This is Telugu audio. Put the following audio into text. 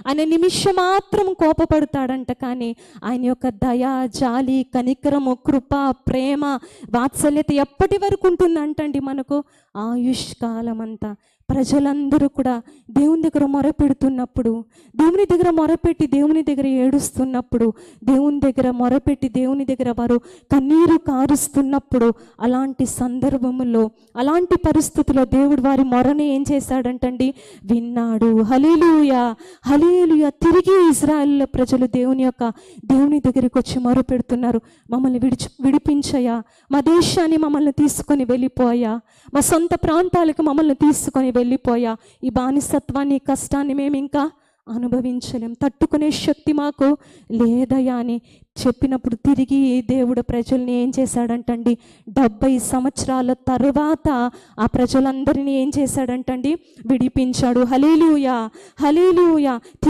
ఆయన నిమిషం మాత్రం కోపపడతాడంట, కానీ ఆయన యొక్క దయ, జాలి, కనికరము, కృప, ప్రేమ, వాత్సల్యత ఎప్పటి వరకు ఉంటుందంటండి మనకు? ఆయుష్కాలం అంతా. ప్రజలందరూ కూడా దేవుని దగ్గర మొరపెడుతున్నప్పుడు, దేవుని దగ్గర మొరపెట్టి దేవుని దగ్గర ఏడుస్తున్నప్పుడు, దేవుని దగ్గర మొరపెట్టి దేవుని దగ్గర వారు కన్నీరు కారుస్తున్నప్పుడు, అలాంటి సందర్భములో, అలాంటి పరిస్థితుల్లో దేవుడు వారి మొరని ఏం చేశాడంటండి? విన్నాడు. హల్లెలూయా, హల్లెలూయా. తిరిగి ఇశ్రాయేలు ప్రజలు దేవుని దగ్గరికి వచ్చి మొరపెడుతున్నారు, మమ్మల్ని విడిపించయ్యా, మా దేశాన్ని మమ్మల్ని తీసుకొని వెళ్ళిపోయా, మా సొంత ప్రాంతాలకు మమ్మల్ని తీసుకొని వెళ్ళిపోయా, ఈ బానిసత్వాన్ని, కష్టాన్ని మేము ఇంకా అనుభవించలేం, తట్టుకునే శక్తి మాకు లేదయా అని చెప్పినప్పుడు తిరిగి దేవుడు ప్రజల్ని ఏం చేశాడంటండి? 70 సంవత్సరాల తర్వాత ఆ ప్రజలందరినీ ఏం చేశాడంటండి? విడిపించాడు. హల్లెలూయా, హల్లెలూయా.